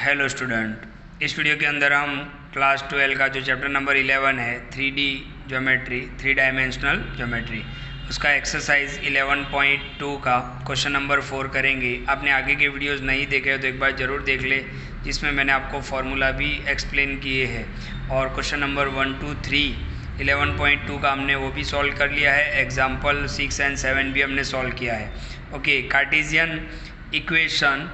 Hello student, इस video के अंदर हम क्लास 12 का जो चैप्टर नंबर 11 है 3D ज्योमेट्री, 3 डायमेंशनल ज्योमेट्री, उसका एक्सरसाइज 11.2 का क्वेश्चन नंबर 4 करेंगे। आपने आगे के वीडियोस नहीं देखे हो तो एक बार ज़रूर देख ले, जिसमें मैंने आपको फार्मूला भी एक्सप्लेन किए हैं। और क्वेश्चन नंबर 1, 2, 3 11.2 का हमने वो भी सॉल्व कर लिया है। एग्जाम्पल 6 और 7 भी हमने सॉल्व किया है। Okay, Cartesian equation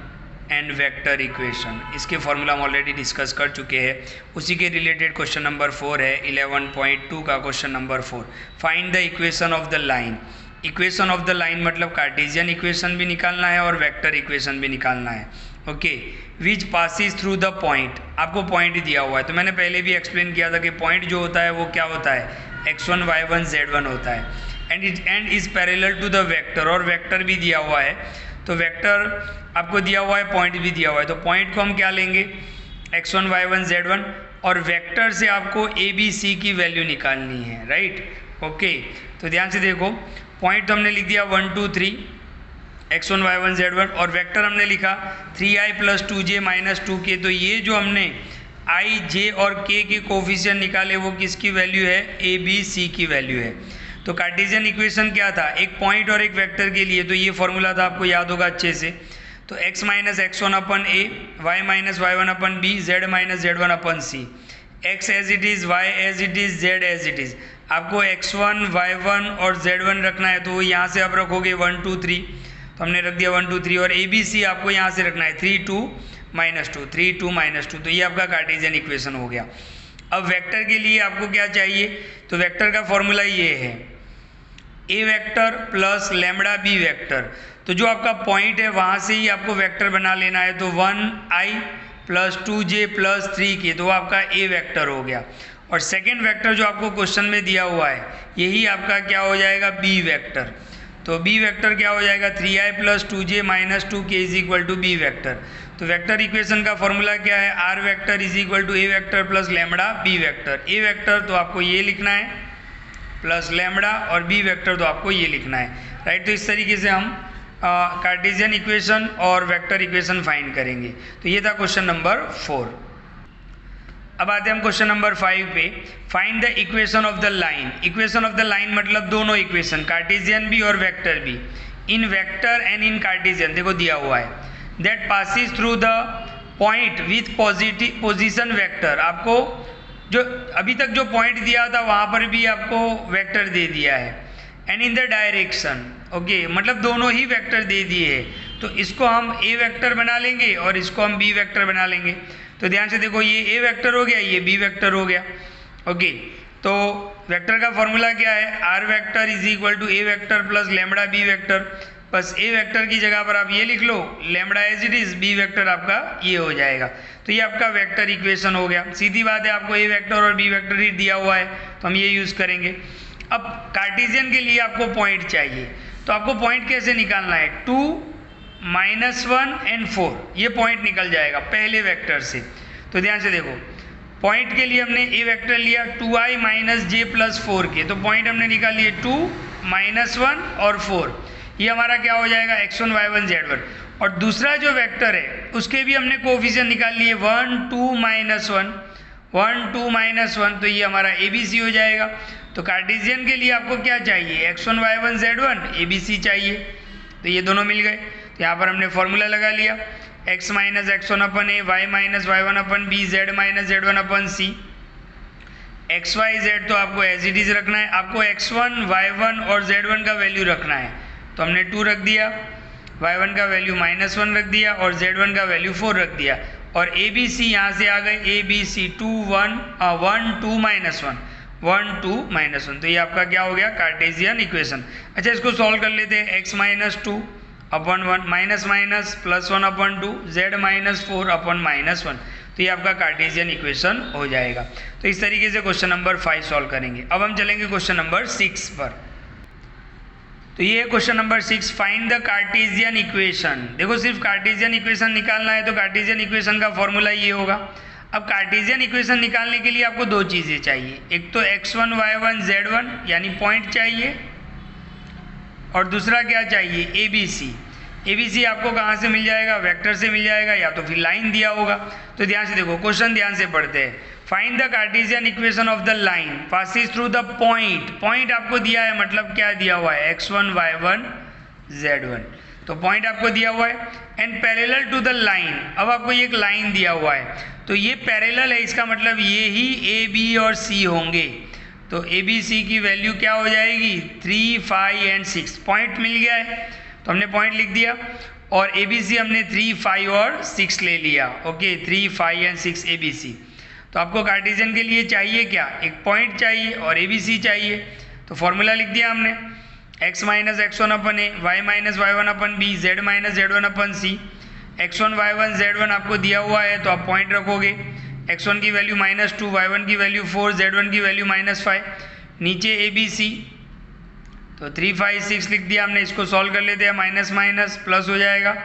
and vector equation, इसके फॉर्मूला हम ऑलरेडी डिस्कस कर चुके हैं। उसी के रिलेटेड क्वेश्चन नंबर 4 है 11.2 का question number 4। Find the equation of the line. Equation of the line मतलब कार्टेशियन इक्वेशन भी निकालना है और वेक्टर इक्वेशन भी निकालना है। Okay, which passes through the point. आपको पॉइंट दिया हुआ है, तो मैंने पहले भी एक्सप्लेन किया था कि पॉइंट जो होता है वो क्या होता है, x1 y1 z1 होता है and is parallel to the vector. और वेक्टर भी दिया हुआ है, तो वेक्टर आपको दिया हुआ है, पॉइंट भी दिया हुआ है, तो पॉइंट को हम क्या लेंगे, x1 y1 z1, और वेक्टर से आपको a b c की वैल्यू निकालनी है, राइट। ओके, तो ध्यान से देखो, पॉइंट तो हमने लिख दिया 1 2 3 x1 y1 z1, और वेक्टर हमने लिखा 3i + 2j - 2k। तो ये जो हमने i, j और k के कोफिशिएंट निकाले वो किसकी वैल्यू है, a b c की वैल्यू है। तो कार्टेशियन इक्वेशन क्या था, एक पॉइंट और एक वेक्टर के लिए, तो ये फॉर्मूला था, आपको याद होगा अच्छे से। तो x - x1 अपन a, y - y1 अपन b, z - z1 अपन c, x as it is, y as it is, z as it is. आपको x1 y1 और z1 रखना है, तो यहाँ से आप रखोगे 1 2 3, तो हमने रख दिया 1 2 3, और a b c आपको यहाँ से रखना है 3 2 -2, 3 2 -2। तो ये आपका कार्टेशियन इक्वेशन हो गया। अब वेक्टर के लिए आपको क्या चाहिए, तो वेक्टर का फॉर्मूला ये है, a vector plus lambda b vector. तो जो आपका पॉइंट है वहाँ से ही आपको वेक्टर बना लेना है, तो 1i + 2j + 3k, तो आपका a वेक्टर हो गया। और सेकेंड वेक्टर जो आपको क्वेश्चन में दिया हुआ है, यही आपका क्या हो जाएगा, b वेक्टर। तो b वेक्टर क्या हो जाएगा, 3i + 2j - 2k = b vector. तो वेक्टर इक्वेशन का फॉर्मूला क्या है, r vector = a vector plus lambda b vector. a vector तो आपको ये लिखना है प्लस लैम्बडा, और b वेक्टर तो आपको ये लिखना है, राइट। तो इस तरीके से हम कार्टेशियन इक्वेशन और वेक्टर इक्वेशन फाइंड करेंगे। तो ये था क्वेश्चन नंबर 4। अब आते हैं हम क्वेश्चन नंबर 5 पे। Find the equation of the line. Equation of the line मतलब दोनों इक्वेशन, कार्टेशियन भी और वेक्टर भी, इन वेक्टर एंड इन कार्टेशियन। देखो दिया हुआ है, that passes through the point with positive position vector. आपको जो अभी तक जो पॉइंट दिया था वहाँ पर भी आपको वेक्टर दे दिया है, and in the direction. Okay, मतलब दोनों ही वेक्टर दे दिए हैं, तो इसको हम a वेक्टर बना लेंगे और इसको हम b वेक्टर बना लेंगे। तो ध्यान से देखो, ये a वेक्टर हो गया, ये b वेक्टर हो गया। ओके, तो वेक्टर का फॉर्मूला क्या है, r vector = a vector plus lambda b vector. बस a वेक्टर की जगह पर आप ये लिख लो, lambda as it is, b vector आपका ये हो जाएगा। तो ये आपका वेक्टर इक्वेशन हो गया। सीधी बात है, आपको a वेक्टर और b वेक्टर ही दिया हुआ है, तो हम ये यूज़ करेंगे। अब कार्टेशियन के लिए आपको पॉइंट चाहिए, तो आपको पॉइंट कैसे निकालना है, 2 -1 और 4, ये पॉइंट निकल जाएगा पहले वेक्टर से। तो ध्यान से देखो, पॉइंट के लिए हमने a वेक्टर लिया 2i - j + 4k, तो पॉइंट हमने निकाल लिए 2 -1 और 4, ये हमारा क्या हो जाएगा, x1 y1 z1। और दूसरा जो वेक्टर है उसके भी हमने कोफिशिएंट निकाल लिए 1 2 -1, 1 2 -1, तो ये हमारा a b c हो जाएगा। तो कार्टेशियन के लिए आपको क्या चाहिए, x1 y1 z1, a b c चाहिए, तो ये दोनों मिल गए। तो यहाँ पर हमने फॉर्मूला लगा लिया, x - x1 अपन a, y - y1 अपन b, z - z1 अपन c। x y z तो आपको एज इट इज रखना है, आपको x1 y1 और z1 का वैल्यू रखना है, तो हमने 2 रख दिया, y1 का वैल्यू -1 रख दिया और z1 का वैल्यू 4 रख दिया। और a b c यहाँ से आ गए, a b c 2 1 1 2 -1 1 2 -1, तो ये आपका क्या हो गया, कार्टेशियन इक्वेशन। अच्छा, इसको सॉल्व कर लेते हैं, x - 2 अपन 1 - +1 अपन 2, z - 4 अपन -1, तो ये आपका कार्टेशियन इक्वेशन हो जाएगा। तो इस तरीके से क्वेश्चन नंबर 5 सॉल्व करेंगे। अब हम चलेंगे क्वेश्चन नंबर 6 पर। तो ये है question number 6, find the Cartesian equation. देखो, सिर्फ कार्टेशियन इक्वेशन निकालना है, तो कार्टेशियन इक्वेशन का फॉर्मूला ये होगा। अब कार्टेशियन इक्वेशन निकालने के लिए आपको दो चीज़ें चाहिए, एक तो x1 y1 z1 यानी पॉइंट चाहिए, और दूसरा क्या चाहिए, a b c। ABC आपको कहाँ से मिल जाएगा, वेक्टर से मिल जाएगा या तो फिर लाइन दिया होगा। तो ध्यान से देखो, क्वेश्चन ध्यान से पढ़ते हैं। Find the Cartesian equation of the line passes through the point. Point आपको दिया है, मतलब क्या दिया हुआ है, x1 y1 z1। तो पॉइंट आपको दिया हुआ है and parallel to the line. अब आपको ये एक लाइन दिया हुआ है, तो ये पैरेलल है, इसका मतलब ये ही A B और C होंगे। तो A B C की वैल्यू क्या हो जाएगी, 3 5 एंड 6। पॉइंट मिल गया है तो हमने पॉइंट लिख दिया, और A B C हमने 3 5 और 6 ले लिया। Okay, 3 5 and 6 A B C। तो आपको कार्टेशियन के लिए चाहिए क्या, एक पॉइंट चाहिए और A B C चाहिए। तो फॉर्मूला लिख दिया हमने, x माइनस x1 अपन a, y माइनस y1 अपन b, z माइनस z1 अपन c। x1 y1 z1 आपको दिया हुआ है तो आप पॉइंट रखोगे, x1 की वैल्यू -2, y1 की वैल्यू 4, z1 की वैल्यू -5। नीचे a b c, तो 3 5 6 लिख दिया हमने। इसको सॉल्व कर लेते हैं, माइनस माइनस प्लस हो जाएगा,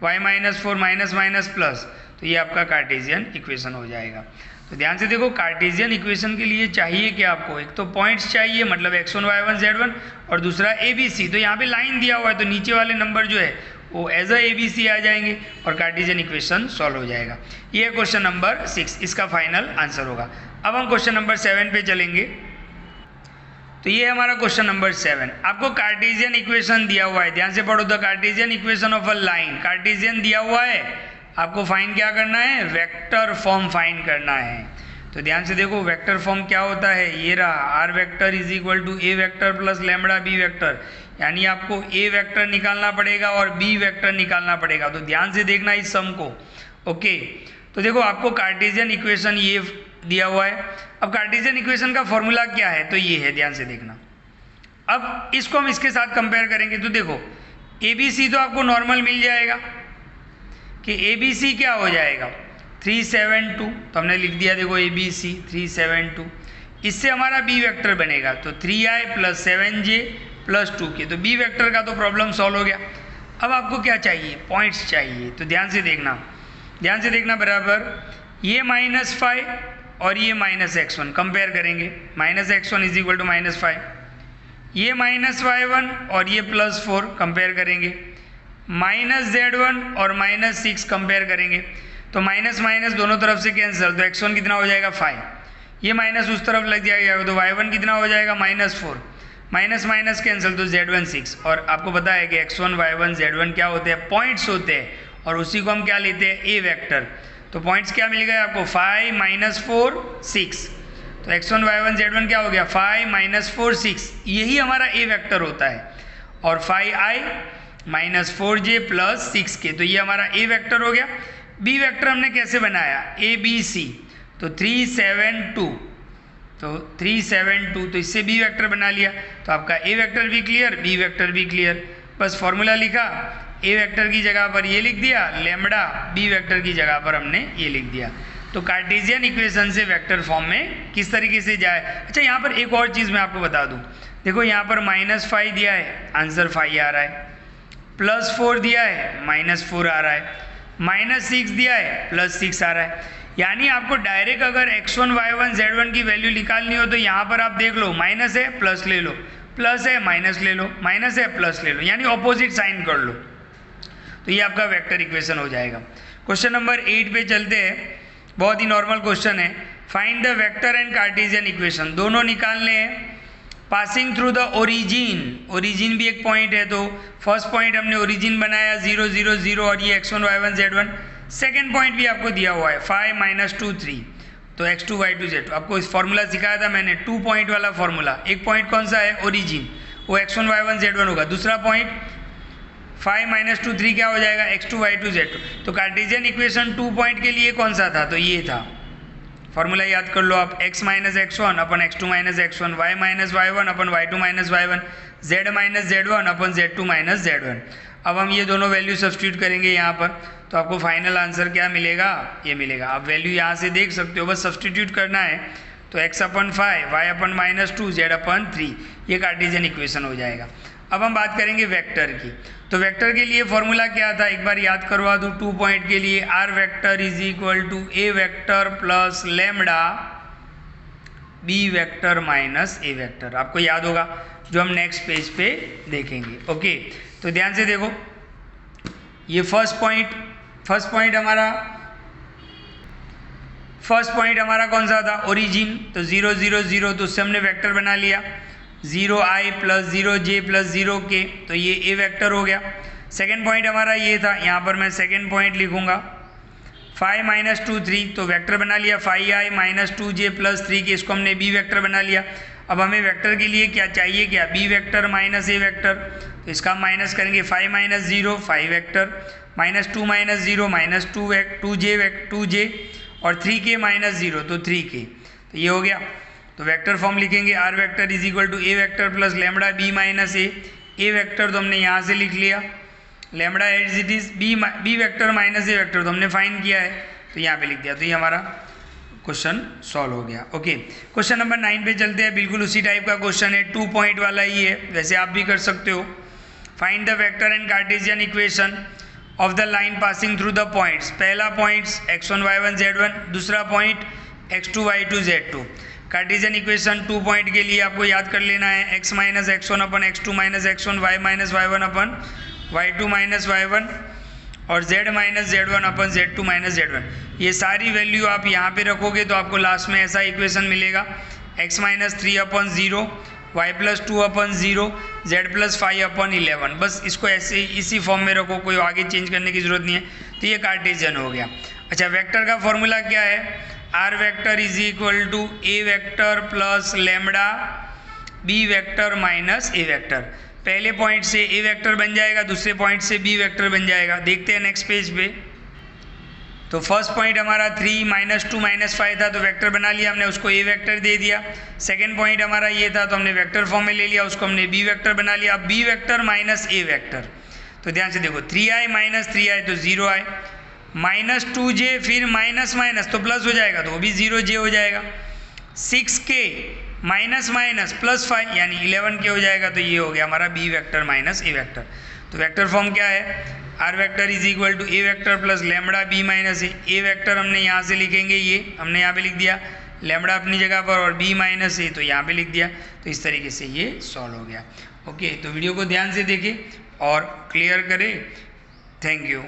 y minus 4 minus minus plus. तो ये आपका कार्टेशियन इक्वेशन हो जाएगा। तो ध्यान से देखो, कार्टेशियन इक्वेशन के लिए चाहिए क्या आपको, एक तो पॉइंट्स चाहिए, मतलब x1 y1 z1, और दूसरा ABC। तो यहाँ पे लाइन दिया हुआ है तो नीचे वाले नंबर जो है वो एज अ ABC आ जाएंगे और कार्टेशियन इक्वेशन सॉल्व हो जाएगा। ये है क्वेश्चन नंबर 6, इसका फाइनल आंसर होगा। अब हम क्वेश्चन नंबर 7 पे चलेंगे। तो ये हमारा क्वेश्चन नंबर 7। आपको कार्टेशियन इक्वेशन दिया हुआ है, ध्यान से पढ़ो। The Cartesian equation of a line, Cartesian दिया हुआ है, आपको फाइंड क्या करना है, वेक्टर फॉर्म फाइंड करना है। तो ध्यान से देखो, वेक्टर फॉर्म क्या होता है, ये रहा, r vector is equal to a vector plus lambda b vector. यानी आपको ए वेक्टर निकालना पड़ेगा और बी वेक्टर निकालना पड़ेगा। तो ध्यान से देखना इस सम को। ओके, तो देखो आपको कार्टेशियन इक्वेशन ये दिया हुआ है। अब कार्टेशियन इक्वेशन का फॉर्मूला क्या है, तो ये है, ध्यान से देखना। अब इसको हम इसके साथ कंपेयर करेंगे तो देखो, ए बी सी तो आपको नॉर्मल मिल जाएगा कि ए बी सी क्या हो जाएगा, 3 7 2। तो हमने लिख दिया, देखो ए बी सी 3 7 2। इससे हमारा बी वेक्टर बनेगा तो 3i plus 7j plus 2k। तो बी वेक्टर का तो प्रॉब्लम सॉल्व हो गया। अब आपको क्या चाहिए, पॉइंट्स चाहिए। तो ध्यान से देखना बराबर, ये -5 और ये -x1 कंपेयर करेंगे। -x1 इज इक्वल टू -5, ये -y1 और ये +4 कंपेयर करेंगे, -z1 और -6 कंपेयर करेंगे। तो माइनस माइनस दोनों तरफ से कैंसिल, तो x1 कितना हो जाएगा 5, ये माइनस उस तरफ लग जाएगा तो y1 कितना हो जाएगा -4, माइनस माइनस कैंसिल तो z1 6। और आपको पता है कि x1 y1 z1 क्या होते हैं, पॉइंट्स होते हैं, और उसी को हम क्या लेते हैं, ए वेक्टर। तो पॉइंट्स क्या मिल गए आपको, 5 -4 6। तो x1 y1 z1 क्या हो गया, 5 -4 6, यही हमारा ए वेक्टर होता है। और 5i -4j प्लस 6k, तो ये हमारा ए वेक्टर हो गया। बी वेक्टर हमने कैसे बनाया, ए बी सी, तो 3 7 2, तो 3 7 2, तो इससे बी वेक्टर बना लिया। तो आपका ए वेक्टर भी क्लियर, बी वेक्टर भी क्लियर। बस फॉर्मूला लिखा, ए वेक्टर की जगह पर ये लिख दिया लैम्बडा, बी वेक्टर की जगह पर हमने ये लिख दिया। तो कार्टेशियन इक्वेशन से वेक्टर फॉर्म में किस तरीके से जाए। अच्छा, यहाँ पर एक और चीज़ मैं आपको बता दूँ, देखो यहाँ पर -5 दिया है, आंसर 5 आ रहा है, +4 दिया है, -4 आ रहा है, -6 दिया है, +6 आ रहा है। यानी आपको डायरेक्ट अगर x1 y1 z1 की वैल्यू निकालनी हो तो यहाँ पर आप देख लो, माइनस है प्लस ले लो, प्लस है माइनस ले लो, माइनस है प्लस ले लो, यानी ऑपोजिट साइन कर लो। तो ये आपका वेक्टर इक्वेशन हो जाएगा। क्वेश्चन नंबर 8 पे चलते हैं। बहुत ही नॉर्मल क्वेश्चन है। Find the vector and Cartesian equation, दोनों निकालने हैं passing through the origin. Origin भी एक पॉइंट है, तो फर्स्ट पॉइंट हमने ओरिजिन बनाया 0 0 0 और ये x1 y1 z1। Second point भी आपको दिया हुआ है 5 -2 3, तो x2 y2 z2। आपको इस फॉर्मूला सिखाया था मैंने, 2 पॉइंट वाला फॉर्मूला। एक पॉइंट कौन सा है, ओरिजिन, वो x1 y1 z1 होगा। दूसरा पॉइंट 5 -2 3 क्या हो जाएगा, x2 y2 z2। तो कार्टेशियन इक्वेशन 2 पॉइंट के लिए कौन सा था, तो ये था। फॉर्मूला याद कर लो आप, x -x1 अपन x2 -x1, y -y1 अपन y2 -y1, z -z1 अपन z2 -z1। अब हम ये दोनों वैल्यू सब्स्टिट्यूट करेंगे यहाँ पर, तो आपको फाइनल आंसर क्या मिलेगा, ये मिलेगा। आप वैल्यू यहाँ से देख सकते हो, बस सब्स्टिट्यूट करना है। तो x अपन 5, y अपन -2, z अपन 3, ये कार्टेशियन इक्वेशन हो जाएगा। अब हम बात करेंगे वेक्टर की। तो वेक्टर के लिए फॉर्मूला क्या था, एक बार याद करवा दूँ। 2 पॉइंट के लिए r vector is equal to a vector plus lambda b vector minus a vector. आपको याद होगा, जो हम नेक्स्ट पेज पे देखेंगे। ओके, तो ध्यान से देखो, ये फर्स्ट पॉइंट हमारा कौन सा था, ओरिजिन, तो 0 0 0, तो उससे हमने वेक्टर बना लिया 0i plus 0j plus 0k, तो ये ए वेक्टर हो गया। सेकेंड पॉइंट हमारा ये था, यहाँ पर मैं सेकेंड पॉइंट लिखूंगा 5 माइनस 2 3, तो वेक्टर बना लिया 5i minus 2j plus 3k, इसको हमने बी वेक्टर बना लिया। अब हमें वेक्टर के लिए क्या चाहिए, क्या B vector minus a vector, तो इसका हम माइनस करेंगे 5 minus 0 5 vector, minus 2 minus 0 minus 2j और 3k माइनस 0 तो 3k, तो ये हो गया। तो वेक्टर फॉर्म लिखेंगे r vector is equal to a vector plus lambda b minus a vector तो हमने यहाँ से लिख लिया, lambda as it is b vector minus a vector तो हमने फाइंड किया है, तो यहाँ पे लिख दिया। तो ये हमारा क्वेश्चन सॉल्व हो गया। ओके, क्वेश्चन नंबर 9 पे चलते हैं। बिल्कुल उसी टाइप का क्वेश्चन है, 2 पॉइंट वाला ही है, वैसे आप भी कर सकते हो। Find the vector and Cartesian equation of the line passing through the points. पहला पॉइंट्स x1 y1 z1, दूसरा point x2 y2 z2। Cartesian equation 2 point के लिए आपको याद कर लेना है x माइनस x1 अपन x2 minus x1, y minus y1 अपन y2 minus y1 और z माइनस z1 अपन z2 माइनस z1। ये सारी वैल्यू आप यहाँ पे रखोगे तो आपको लास्ट में ऐसा इक्वेशन मिलेगा, x माइनस 3 अपन 0, y प्लस 2 अपन 0, z प्लस 5 अपन 11। बस इसको ऐसे इसी फॉर्म में रखो, कोई आगे चेंज करने की जरूरत नहीं है। तो ये कार्टेशियन हो गया। अच्छा, वेक्टर का फॉर्मूला क्या है, r vector is equal to a vector plus lambda b vector minus a vector. पहले पॉइंट से ए वेक्टर बन जाएगा, दूसरे पॉइंट से बी वेक्टर बन जाएगा। देखते हैं नेक्स्ट पेज पे। तो फर्स्ट पॉइंट हमारा 3 माइनस 2 माइनस 5 था, तो वेक्टर बना लिया हमने, उसको ए वेक्टर दे दिया। सेकेंड पॉइंट हमारा ये था, तो हमने वेक्टर फॉर्म में ले लिया, उसको हमने बी वेक्टर बना लिया। अब B vector minus a vector, तो ध्यान से देखो 3i माइनस 3i तो 0i, माइनस 2j फिर माइनस माइनस तो प्लस हो जाएगा, तो वो भी 0j हो जाएगा। 6k माइनस माइनस प्लस 5 यानी 11k हो जाएगा। तो ये हो गया हमारा b vector minus a vector. तो वेक्टर फॉर्म क्या है, r vector is equal to a vector plus lambda b minus a vector हमने यहाँ से लिखेंगे, ये हमने यहाँ पे लिख दिया, लैम्बडा अपनी जगह पर और बी माइनस ए तो यहाँ पे लिख दिया। तो इस तरीके से ये सॉल्व हो गया। ओके, तो वीडियो को ध्यान से देखें और क्लियर करें। Thank you.